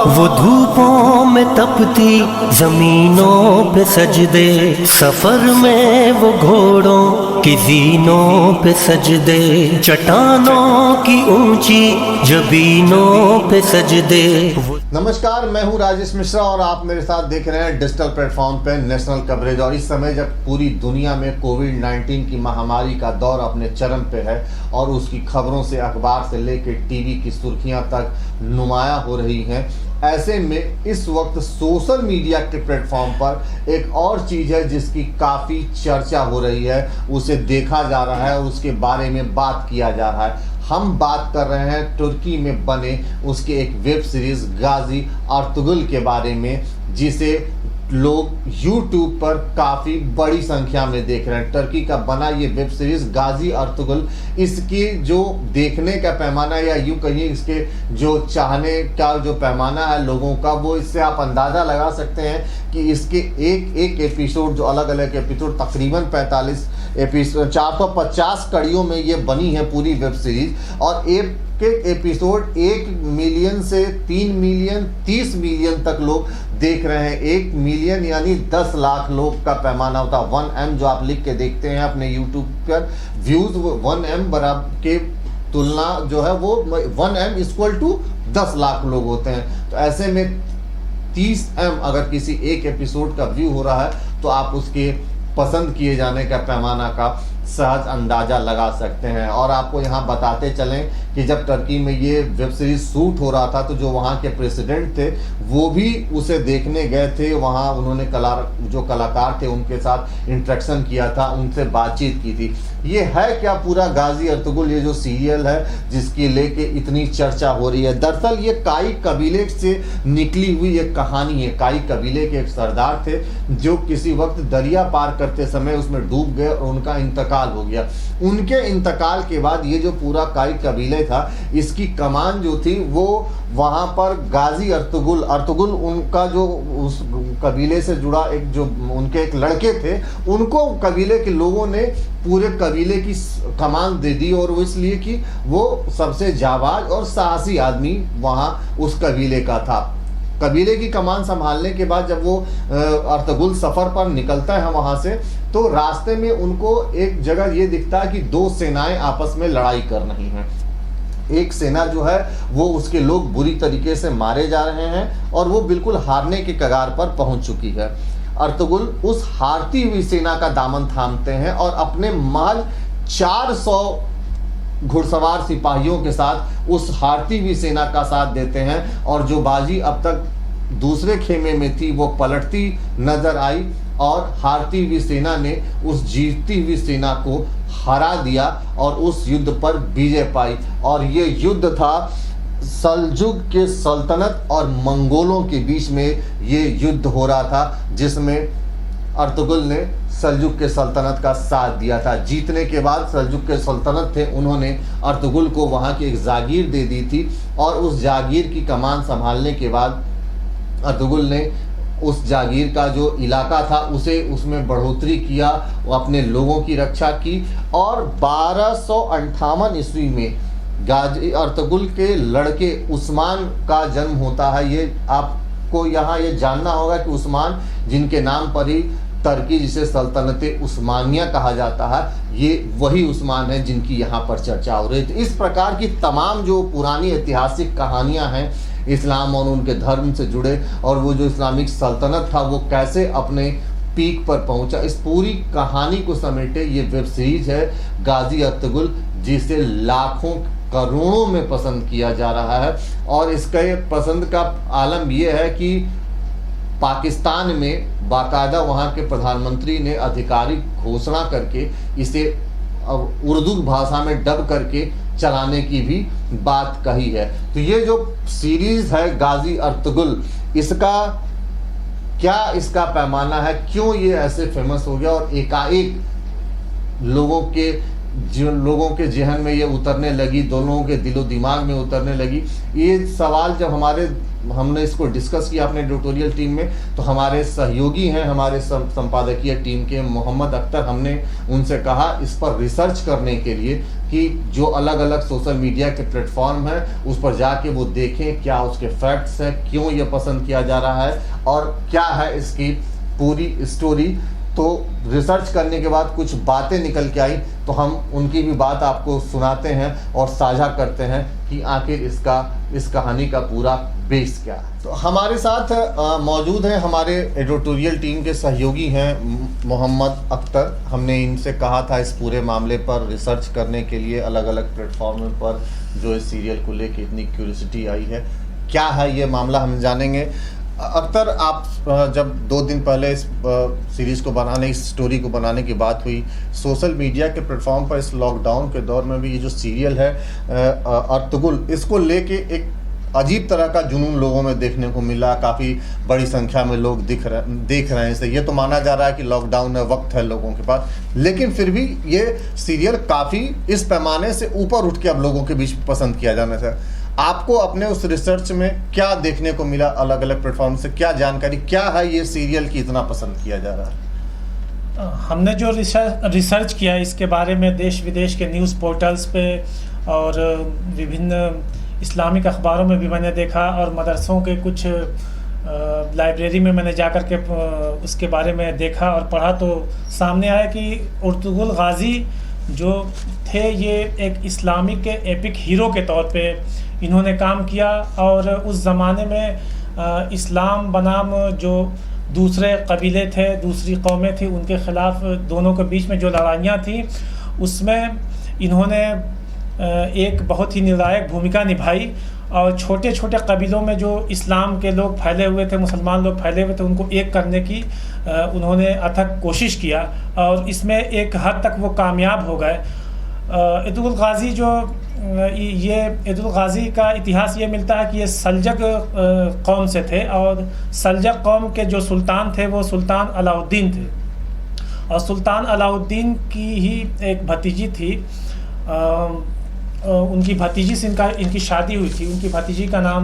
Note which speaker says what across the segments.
Speaker 1: वो धूपों में तपती जमीनों पे सजदे, सफर में वो घोड़ों की जीनों पे सजदे, चट्टानों की ऊंची जबीनों पे सजदे।
Speaker 2: नमस्कार, मैं हूं राजेश मिश्रा और आप मेरे साथ देख रहे हैं डिजिटल प्लेटफॉर्म पे नेशनल कवरेज। और इस समय जब पूरी दुनिया में कोविड-19 की महामारी का दौर अपने चरम पे है और उसकी खबरों से, अखबार से लेकर टीवी की सुर्खियां तक नुमाया हो रही हैं, ऐसे में इस वक्त सोशल मीडिया के प्लेटफॉर्म पर एक और चीज़ है जिसकी काफ़ी चर्चा हो रही है, उसे देखा जा रहा है और उसके बारे में बात किया जा रहा है। हम बात कर रहे हैं तुर्की में बने उसके एक वेब सीरीज़ गाजी अर्तुगरुल के बारे में, जिसे लोग YouTube पर काफ़ी बड़ी संख्या में देख रहे हैं। तुर्की का बना ये वेब सीरीज़ गाजी अर्तुगरुल, इसकी जो देखने का पैमाना या यूँ कहिए इसके जो चाहने का जो पैमाना है लोगों का, वो इससे आप अंदाज़ा लगा सकते हैं कि इसके एक एपिसोड, जो अलग अलग एपिसोड, तकरीबन 45 एपिसोड, 450 कड़ियों में ये बनी है पूरी वेब सीरीज़। और एक एपिसोड 1 मिलियन से 3 मिलियन 30 मिलियन तक लोग देख रहे हैं। 1 मिलियन यानी 10 लाख लोग का पैमाना होता है। 1M जो आप लिख के देखते हैं अपने यूट्यूब पर व्यूज़, 1M बराबर के तुलना जो है वो 1M इक्वल टू 10 लाख लोग होते हैं। तो ऐसे में 30M अगर किसी एक एपिसोड का व्यू हो रहा है तो आप उसके पसंद किए जाने का पैमाना का सहज अंदाज़ा लगा सकते हैं। और आपको यहाँ बताते चलें कि जब तुर्की में ये वेब सीरीज़ शूट हो रहा था तो जो वहाँ के प्रेसिडेंट थे वो भी उसे देखने गए थे। वहाँ उन्होंने जो कलाकार थे उनके साथ इंटरेक्शन किया था, उनसे बातचीत की थी। ये है क्या पूरा गाजी अर्तुगरुल, ये जो सीरियल है जिसकी लेके इतनी चर्चा हो रही है। दरअसल ये काई कबीले से निकली हुई एक कहानी है। काई कबीले के एक सरदार थे जो किसी वक्त दरिया पार करते समय उसमें डूब गए और उनका इंतकाल हो गया। उनके इंतकाल के बाद ये जो पूरा काई कबीले था, इसकी कमान जो थी वो वहाँ पर गाजी अर्तुगरुल उनका जो उस कबीले से जुड़ा एक जो उनके एक लड़के थे, उनको कबीले के लोगों ने पूरे कबीले की कमान दे दी। और वो इसलिए कि वो सबसे जाबाज और साहसी आदमी वहाँ उस कबीले का था। कबीले की कमान संभालने के बाद जब वो अर्तुगरुल सफ़र पर निकलता है वहाँ से, तो रास्ते में उनको एक जगह ये दिखता है कि 2 सेनाएं आपस में लड़ाई कर रही हैं। एक सेना जो है वो उसके लोग बुरी तरीके से मारे जा रहे हैं और वो बिल्कुल हारने के कगार पर पहुंच चुकी है। अर्तुगरुल उस हारती हुई सेना का दामन थामते हैं और अपने महज 400 घुड़सवार सिपाहियों के साथ उस हारती हुई सेना का साथ देते हैं। और जो बाजी अब तक दूसरे खेमे में थी वो पलटती नजर आई और हारती हुई सेना ने उस जीतती हुई सेना को हरा दिया और उस युद्ध पर विजय पाई। और ये युद्ध था सल्जुक के सल्तनत और मंगोलों के बीच में ये युद्ध हो रहा था, जिसमें अर्तुगरुल ने सल्जुक के सल्तनत का साथ दिया था। जीतने के बाद सल्जुक के सल्तनत थे, उन्होंने अर्तुगरुल को वहाँ की एक जागीर दे दी थी। और उस जागीर की कमान संभालने के बाद अर्तुगरुल ने उस जागीर का जो इलाका था उसे उसमें बढ़ोतरी किया, वो अपने लोगों की रक्षा की। और 1258 ईस्वी में गाजी अर्तुगरुल के लड़के उस्मान का जन्म होता है। ये आपको यहाँ ये जानना होगा कि उस्मान, जिनके नाम पर ही तुर्की जिसे सल्तनते उस्मानिया कहा जाता है, ये वही उस्मान है जिनकी यहाँ पर चर्चा हो रही है। इस प्रकार की तमाम जो पुरानी ऐतिहासिक कहानियाँ हैं इस्लाम और उनके धर्म से जुड़े, और वो जो इस्लामिक सल्तनत था वो कैसे अपने पीक पर पहुंचा, इस पूरी कहानी को समेटे ये वेब सीरीज है गाजी अर्तुगरुल, जिसे लाखों करोड़ों में पसंद किया जा रहा है। और इसका ये पसंद का आलम ये है कि पाकिस्तान में बाकायदा वहाँ के प्रधानमंत्री ने आधिकारिक घोषणा करके इसे अब उर्दू भाषा में डब करके चलाने की भी बात कही है। तो ये जो सीरीज़ है गाजी अर्तुगरुल, इसका क्या इसका पैमाना है, क्यों ये ऐसे फेमस हो गया और एकाएक लोगों के जहन में ये उतरने लगी, दोनों के दिलो दिमाग में उतरने लगी। ये सवाल जब हमने इसको डिस्कस किया अपने एडिटोरियल टीम में, तो हमारे सहयोगी हैं हमारे संपादकीय टीम के मोहम्मद अख्तर, हमने उनसे कहा इस पर रिसर्च करने के लिए कि जो अलग अलग सोशल मीडिया के प्लेटफॉर्म हैं उस पर जाके वो देखें क्या उसके फैक्ट्स हैं, क्यों ये पसंद किया जा रहा है और क्या है इसकी पूरी स्टोरी। तो रिसर्च करने के बाद कुछ बातें निकल के आई तो हम उनकी भी बात आपको सुनाते हैं और साझा करते हैं कि आखिर इस कहानी का पूरा बेस क्या है। तो हमारे साथ मौजूद हैं हमारे एडिटोरियल टीम के सहयोगी हैं मोहम्मद अख्तर। हमने इनसे कहा था इस पूरे मामले पर रिसर्च करने के लिए अलग अलग प्लेटफॉर्म पर जो इस सीरियल को लेकर इतनी क्यूरियोसिटी आई है, क्या है ये मामला हम जानेंगे। अख्तर, आप जब 2 दिन पहले इस सीरीज़ को बनाने, इस स्टोरी को बनाने की बात हुई, सोशल मीडिया के प्लेटफॉर्म पर इस लॉकडाउन के दौर में भी ये जो सीरियल है अर्तुगरुल, इसको लेके एक अजीब तरह का जुनून लोगों में देखने को मिला। काफ़ी बड़ी संख्या में लोग देख रहे हैं इसे। ये तो माना जा रहा है कि लॉकडाउन है, वक्त है लोगों के पास, लेकिन फिर भी ये सीरियल काफ़ी इस पैमाने से ऊपर उठ के अब लोगों के बीच पसंद किया जाने से आपको अपने उस रिसर्च में क्या देखने को मिला, अलग अलग प्लेटफॉर्म से क्या जानकारी, क्या है ये सीरियल की इतना पसंद किया जा रहा है?
Speaker 3: हमने जो रिसर्च किया इसके बारे में देश विदेश के न्यूज़ पोर्टल्स पे और विभिन्न इस्लामिक अखबारों में भी मैंने देखा और मदरसों के कुछ लाइब्रेरी में मैंने जाकर के उसके बारे में देखा और पढ़ा, तो सामने आया कि अर्तुगरुल गाजी जो थे ये एक इस्लामिक के एपिक हीरो के तौर पे इन्होंने काम किया। और उस ज़माने में इस्लाम बनाम जो दूसरे कबीले थे, दूसरी कौमें थी, उनके ख़िलाफ़ दोनों के बीच में जो लड़ाइयाँ थी उसमें इन्होंने एक बहुत ही निर्णायक भूमिका निभाई। और छोटे छोटे कबीलों में जो इस्लाम के लोग फैले हुए थे, मुसलमान लोग फैले हुए थे, उनको एक करने की उन्होंने अथक कोशिश किया और इसमें एक हद तक वो कामयाब हो गए। अर्तुगरुल गाजी जो ये अर्तुगरुल गाजी का इतिहास ये मिलता है कि ये सल्जक कौम से थे और सल्जक कौम के जो सुल्तान थे वो सुल्तान अलाउद्दीन थे और सुल्तान अलाउद्दीन की ही एक भतीजी थी। उनकी भतीजी से इनकी शादी हुई थी। उनकी भतीजी का नाम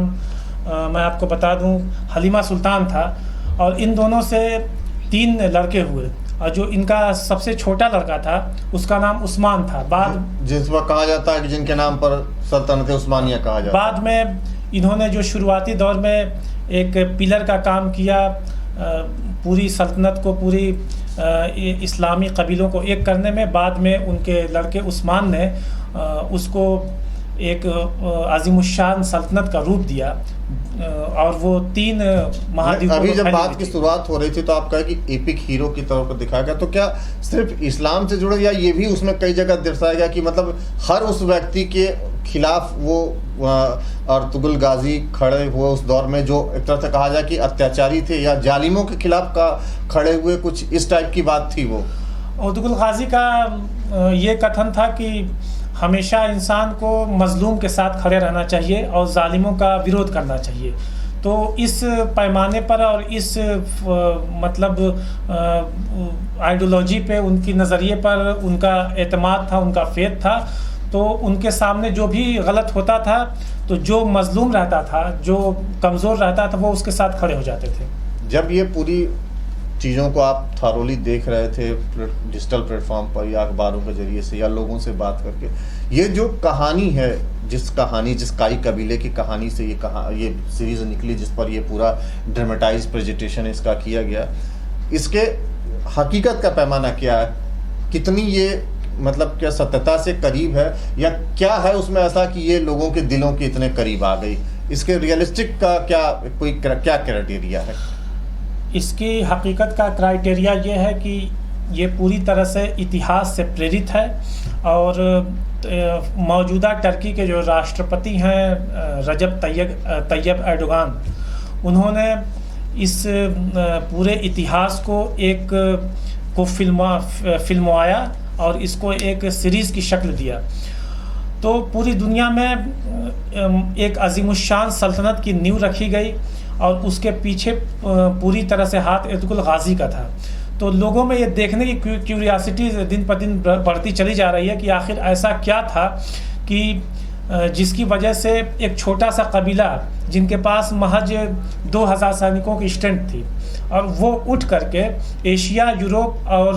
Speaker 3: मैं आपको बता दूं हलीमा सुल्तान था और इन दोनों से 3 लड़के हुए और जो इनका सबसे छोटा लड़का था उसका नाम उस्मान था। बाद
Speaker 2: जिस वक्त कहा जाता है कि जिनके नाम पर सल्तनत उस्मानिया कहा जाता है।
Speaker 3: बाद में इन्होंने जो शुरुआती दौर में एक पिलर का काम किया, पूरी सल्तनत को, पूरी इस्लामी कबीलों को एक करने में। बाद में उनके लड़के उस्मान ने उसको एक अज़ीमुश्शान सल्तनत का रूप दिया और वो 3 महाद्वीपों।
Speaker 2: अभी जब बात की शुरुआत हो रही थी तो आप कहे कि एपिक हीरो की तौर पर दिखाया गया, तो क्या सिर्फ इस्लाम से जुड़े या ये भी उसमें कई जगह दर्शाया गया कि मतलब हर उस व्यक्ति के खिलाफ वो अर्तुगरुल गाजी खड़े हुए उस दौर में, जो एक तरह से कहा जाए कि अत्याचारी थे या जालिमों के खिलाफ का खड़े हुए, कुछ इस टाइप की बात थी वो?
Speaker 3: अर्तुगरुल गाजी का ये कथन था कि हमेशा इंसान को मजलूम के साथ खड़े रहना चाहिए और जालिमों का विरोध करना चाहिए। तो इस पैमाने पर और इस मतलब आइडियोलॉजी पे, उनकी नज़रिए पर उनका एतमाद था, उनका फेथ था। तो उनके सामने जो भी गलत होता था तो जो मजलूम रहता था, जो कमज़ोर रहता था, वो उसके साथ खड़े हो जाते थे।
Speaker 2: जब ये पूरी चीज़ों को आप थारोली देख रहे थे डिजिटल प्लेटफॉर्म पर या अखबारों के ज़रिए से या लोगों से बात करके, ये जो कहानी है, जिस काई कबीले की कहानी से ये सीरीज़ निकली, जिस पर ये पूरा ड्रामेटाइज प्रेजेंटेशन इसका किया गया, इसके हकीकत का पैमाना क्या है? कितनी ये मतलब क्या सत्यता से करीब है या क्या है उसमें ऐसा कि ये लोगों के दिलों के इतने करीब आ गई? इसके रियलिस्टिक का क्या क्राइटेरिया है?
Speaker 3: इसकी हकीकत का क्राइटेरिया ये है कि ये पूरी तरह से इतिहास से प्रेरित है और मौजूदा टर्की के जो राष्ट्रपति हैं रजब तैयब एर्दोगान, उन्होंने इस पूरे इतिहास को फिल्मवाया और इसको एक सीरीज़ की शक्ल दिया। तो पूरी दुनिया में एक अज़ीमुश्शान सल्तनत की नींव रखी गई और उसके पीछे पूरी तरह से हाथ अर्तुगरुल गाजी का था। तो लोगों में ये देखने की क्यूरियासिटी दिन पर दिन बढ़ती चली जा रही है कि आखिर ऐसा क्या था कि जिसकी वजह से एक छोटा सा कबीला जिनके पास महज 2000 सैनिकों की स्ट्रेंथ थी और वो उठ करके एशिया, यूरोप और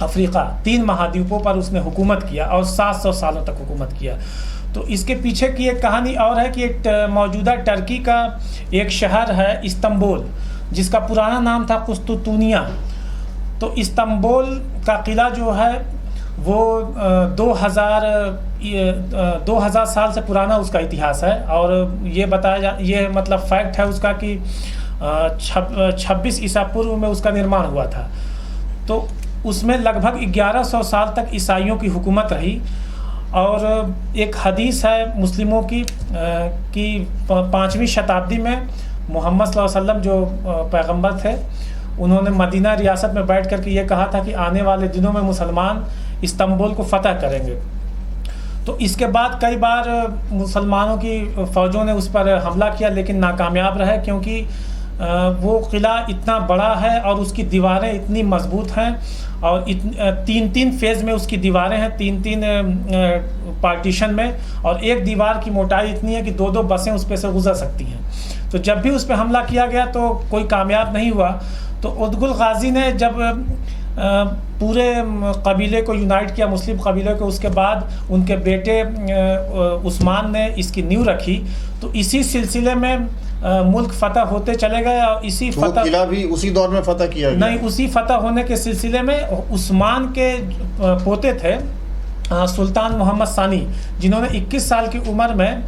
Speaker 3: अफ्रीका, 3 महाद्वीपों पर उसने हुकूमत किया और 700 सालों तक हुकूमत किया। तो इसके पीछे की एक कहानी और है कि एक मौजूदा टर्की का एक शहर है इस्तांबुल, जिसका पुराना नाम था कुस्तुतुनिया। तो इस्तांबुल का किला जो है वो 2000 साल से पुराना उसका इतिहास है। और ये मतलब फैक्ट है उसका कि 26 ईसा पूर्व में उसका निर्माण हुआ था। तो उसमें लगभग 1100 साल तक ईसाइयों की हुकूमत रही। और एक हदीस है मुस्लिमों की कि 5वीं शताब्दी में मोहम्मद सल्लल्लाहु अलैहि वसल्लम जो पैगंबर थे, उन्होंने मदीना रियासत में बैठ कर के ये कहा था कि आने वाले दिनों में मुसलमान इस्तांबुल को फतह करेंगे। तो इसके बाद कई बार मुसलमानों की फ़ौजों ने उस पर हमला किया, लेकिन नाकामयाब रहे, क्योंकि वो किला इतना बड़ा है और उसकी दीवारें इतनी मजबूत हैं और 3-3 फेज़ में उसकी दीवारें हैं, 3-3 पार्टीशन में, और एक दीवार की मोटाई इतनी है कि 2-2 बसें उस पर से गुजर सकती हैं। तो जब भी उस पर हमला किया गया तो कोई कामयाब नहीं हुआ। तो उद्गुल गाजी ने जब पूरे कबीले को यूनाइट किया, मुस्लिम कबीले को, उसके बाद उनके बेटे उस्मान ने इसकी नींव रखी। तो इसी सिलसिले में मुल्क फतह होते चले गए और इसी
Speaker 2: तो
Speaker 3: फतह
Speaker 2: किला भी उसी दौर में फतह किया गया?
Speaker 3: नहीं, उसी फतह होने के सिलसिले में उस्मान के पोते थे सुल्तान मोहम्मद सानी, जिन्होंने 21 साल की उम्र में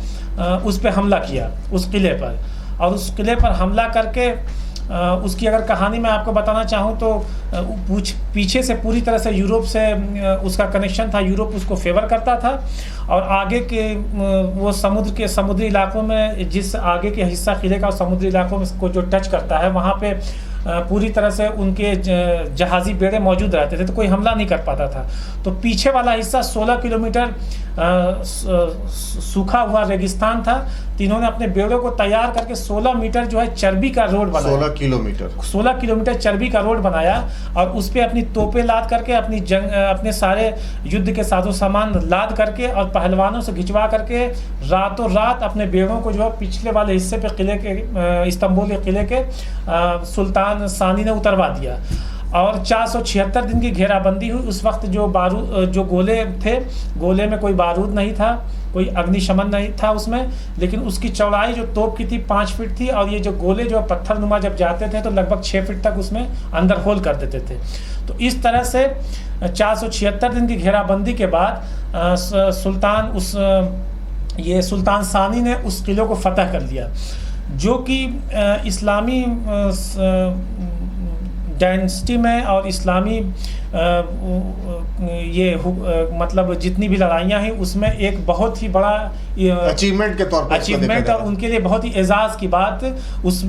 Speaker 3: उस पर हमला किया, उस किले पर। और उस किले पर हमला करके उसकी अगर कहानी मैं आपको बताना चाहूँ तो पीछे से पूरी तरह से यूरोप से उसका कनेक्शन था, यूरोप उसको फेवर करता था। और आगे के वो समुद्री इलाकों में, जिस आगे के हिस्सा किले का समुद्री इलाकों में को जो टच करता है, वहाँ पे पूरी तरह से उनके जहाज़ी बेड़े मौजूद रहते थे, तो कोई हमला नहीं कर पाता था। तो पीछे वाला हिस्सा 16 किलोमीटर सूखा हुआ रेगिस्तान था। तो इन्होंने अपने बेड़ों को तैयार करके 16 मीटर जो है चर्बी का रोड बनाया। 16 किलोमीटर चर्बी का रोड बनाया और उस पर अपनी तोपें लाद करके, अपने सारे युद्ध के साजो सामान लाद करके और पहलवानों से घिंचवा करके रातों रात अपने बेड़ों को जो है पिछले वाले हिस्से पे किले के इस्तांबुल के किले के सुल्तान सानी ने उतरवा दिया। और 476 दिन की घेराबंदी हुई। उस वक्त जो गोले थे, गोले में कोई बारूद नहीं था, कोई अग्निशमन नहीं था उसमें, लेकिन उसकी चौड़ाई जो तोप की थी 5 फीट थी, और ये जो गोले जो पत्थरनुमा जब जाते थे तो लगभग 6 फीट तक उसमें अंदर होल कर देते थे। तो इस तरह से 476 दिन की घेराबंदी के बाद सुल्तान सानी ने उस किले को फतह कर लिया, जो कि इस्लामी डायनेस्टी में और इस्लामी मतलब जितनी भी लड़ाइयाँ हैं उसमें एक बहुत ही बड़ा
Speaker 2: अचीवमेंट के तौर पर
Speaker 3: अचीवमेंट और उनके लिए बहुत ही एजाज़ की बात उस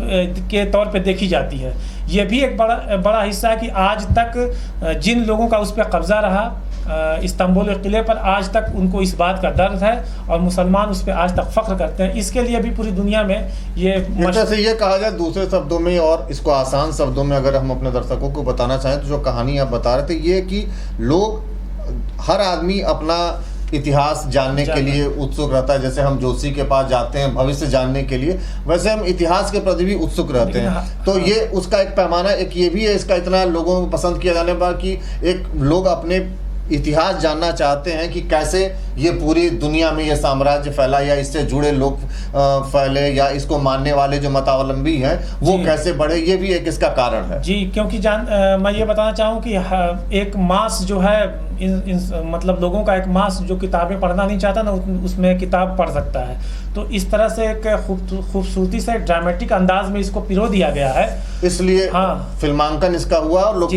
Speaker 3: के तौर पे देखी जाती है। ये भी एक बड़ा हिस्सा है कि आज तक जिन लोगों का उस पर कब्जा रहा इस्तांबुल के किले पर, आज तक उनको इस बात का दर्द है और मुसलमान उस पर आज तक फ़ख्र करते हैं। इसके लिए भी पूरी दुनिया में ये
Speaker 2: जैसे ये कहा जाए दूसरे शब्दों में और इसको आसान शब्दों में अगर हम अपने दर्शकों को बताना चाहें तो जो कहानी आप बता रहे थे, ये कि लोग, हर आदमी अपना इतिहास जानने के लिए उत्सुक रहता है। जैसे हम जोशी के पास जाते हैं भविष्य जानने के लिए, वैसे हम इतिहास के प्रति भी उत्सुक रहते हैं। तो ये उसका एक पैमाना, एक ये भी है इसका इतना लोगों को पसंद किया जाने पर कि एक लोग अपने इतिहास जानना चाहते हैं कि कैसे ये पूरी दुनिया में ये साम्राज्य फैला, या इससे जुड़े लोग फैले, या इसको मानने वाले जो मतावलंबी हैं वो कैसे बढ़े। ये भी एक इसका कारण है
Speaker 3: जी। क्योंकि मैं ये बताना चाहूँ कि एक मास जो है मतलब लोगों का एक मास जो किताबें पढ़ना नहीं चाहता ना, उसमें किताब पढ़ सकता है। तो इस तरह से एक खूबसूरती से ड्रामेटिक अंदाज में इसको पिरो दिया गया है, इसलिए
Speaker 2: फिल्मांकन इसका हुआ और लोग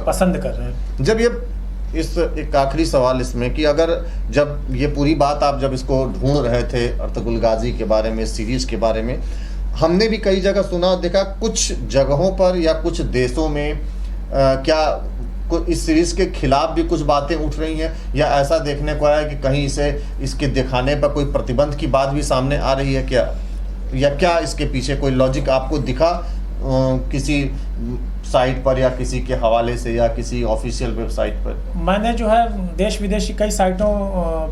Speaker 3: पसंद कर रहे हैं।
Speaker 2: जब ये एक आखिरी सवाल इसमें कि अगर जब ये पूरी बात आप जब इसको ढूंढ रहे थे अर्तुगरुल गाजी के बारे में, सीरीज के बारे में, हमने भी कई जगह सुना और देखा, कुछ जगहों पर या कुछ देशों में क्या इस सीरीज के खिलाफ भी कुछ बातें उठ रही हैं, या ऐसा देखने को आया कि कहीं इसके दिखाने पर कोई प्रतिबंध की बात भी सामने आ रही है क्या, या क्या इसके पीछे कोई लॉजिक आपको दिखा किसी साइट पर या किसी के हवाले से या किसी ऑफिशियल वेबसाइट पर?
Speaker 3: मैंने जो है देश विदेशी कई साइटों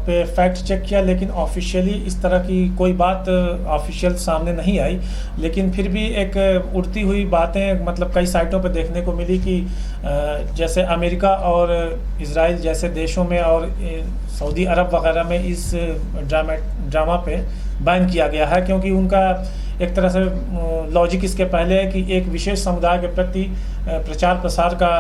Speaker 3: पे फैक्ट चेक किया, लेकिन ऑफिशियली इस तरह की कोई बात ऑफिशियल सामने नहीं आई। लेकिन फिर भी एक उड़ती हुई बातें मतलब कई साइटों पे देखने को मिली कि जैसे अमेरिका और इजराइल जैसे देशों में और सऊदी अरब वगैरह में इस ड्रामा पे बैन किया गया है, क्योंकि उनका एक तरह से लॉजिक इसके पहले है कि एक विशेष समुदाय के प्रति प्रचार प्रसार का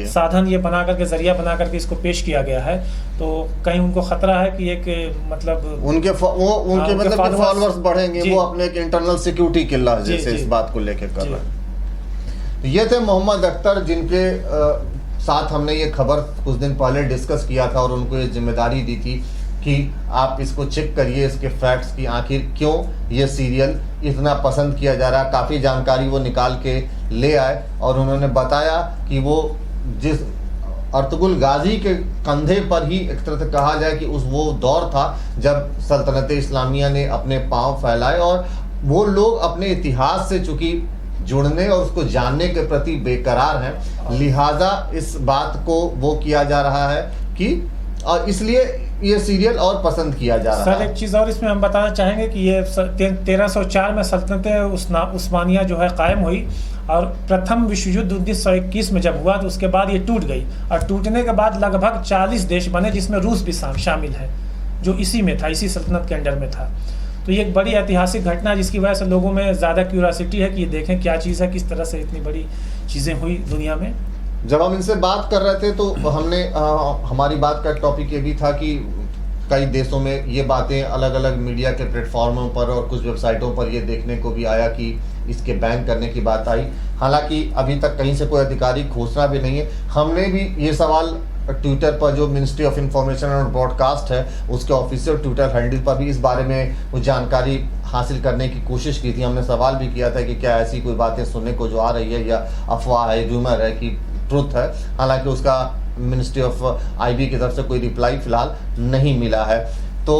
Speaker 3: साधन ये बना करके जरिया बना करके इसको पेश किया गया है। तो कहीं उनको खतरा है कि एक मतलब उनके
Speaker 2: फॉलोअर्स बढ़ेंगे, वो अपने एक इंटरनल सिक्योरिटी के लहजे से इस बात को लेकर कर रहे हैं। ये थे मोहम्मद अख्तर, जिनके साथ हमने ये खबर कुछ दिन पहले डिस्कस किया था और उनको ये जिम्मेदारी दी थी कि आप इसको चेक करिए, इसके फैक्ट्स की आखिर क्यों ये सीरियल इतना पसंद किया जा रहा है। काफ़ी जानकारी वो निकाल के ले आए और उन्होंने बताया कि वो जिस अर्तुगरुल गाजी के कंधे पर ही एक तरह से कहा जाए कि वो दौर था जब सल्तनत इस्लामिया ने अपने पांव फैलाए और वो लोग अपने इतिहास से चूंकि जुड़ने और उसको जानने के प्रति बेकरार हैं, लिहाजा इस बात को वो किया जा रहा है कि और इसलिए ये सीरियल और पसंद किया जा रहा है।
Speaker 3: सर एक चीज़ और इसमें हम बताना चाहेंगे कि ये 1304 में सल्तनत उस्मानिया जो है कायम हुई और प्रथम विश्व युद्ध 1921 में जब हुआ तो उसके बाद ये टूट गई और टूटने के बाद लगभग 40 देश बने, जिसमें रूस भी शामिल है, जो इसी में था, इसी सल्तनत के अंडर में था। तो ये एक बड़ी ऐतिहासिक घटना है जिसकी वजह से लोगों में ज़्यादा क्यूरियोसिटी है कि ये देखें क्या चीज़ है, किस तरह से इतनी बड़ी चीज़ें हुई दुनिया में।
Speaker 2: जब हम इनसे बात कर रहे थे तो हमने हमारी बात का टॉपिक ये भी था कि कई देशों में ये बातें अलग अलग मीडिया के प्लेटफॉर्मों पर और कुछ वेबसाइटों पर ये देखने को भी आया कि इसके बैन करने की बात आई। हालांकि अभी तक कहीं से कोई आधिकारिक घोषणा भी नहीं है। हमने भी ये सवाल ट्विटर पर, जो मिनिस्ट्री ऑफ इंफॉर्मेशन और ब्रॉडकास्ट है उसके ऑफिशियल ट्विटर हैंडल पर भी इस बारे में वो जानकारी हासिल करने की कोशिश की थी। हमने सवाल भी किया था कि क्या ऐसी कोई बातें सुनने को जो आ रही है या अफवाह है, रूमर है कि ट्रुथ है। हालांकि उसका मिनिस्ट्री ऑफ आईबी की तरफ से कोई रिप्लाई फिलहाल नहीं मिला है। तो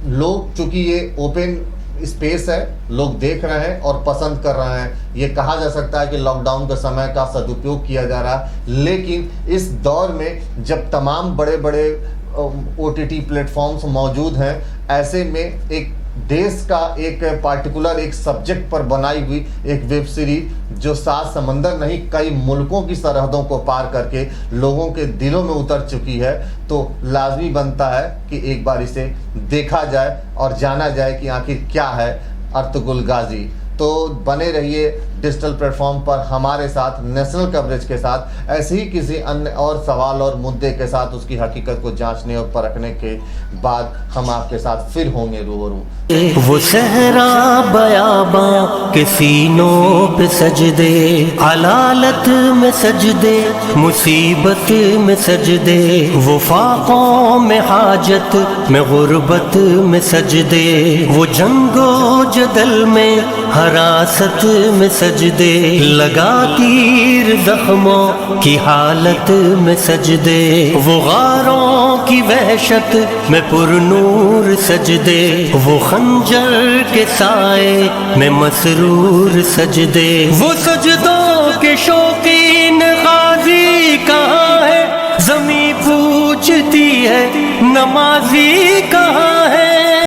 Speaker 2: लोग, चूंकि ये ओपन स्पेस है, लोग देख रहे हैं और पसंद कर रहे हैं। ये कहा जा सकता है कि लॉकडाउन के समय का सदुपयोग किया जा रहा है, लेकिन इस दौर में जब तमाम बड़े बड़े OTT प्लेटफॉर्म्स मौजूद हैं, ऐसे में एक देश का एक पार्टिकुलर एक सब्जेक्ट पर बनाई हुई एक वेब सीरीज जो 7 समंदर नहीं कई मुल्कों की सरहदों को पार करके लोगों के दिलों में उतर चुकी है, तो लाजमी बनता है कि एक बार इसे देखा जाए और जाना जाए कि आखिर क्या है अर्तुगरुल गाजी। तो बने रहिए डिजिटल प्लेटफॉर्म पर हमारे साथ, नेशनल कवरेज के साथ, ऐसे ही किसी अन्य और सवाल और मुद्दे के साथ उसकी हकीकत को जांचने और परखने के बाद हम आपके साथ फिर होंगे रूबरू।
Speaker 1: वो सहरा बयाबां के सीनों पे सजदे, अलालत में सजदे, मुसीबत में सजदे, वो फाकों में हाजत में गुर्बत में सजदे, वो जंगो जदल में हरासत में सजदे, लगा तीर जख्मों की हालत में सजदे, वो गारों की वहशत में पुरनूर सजदे, वो खंजर के साए में मसरूर सजदे, वो सजदों के शौकीन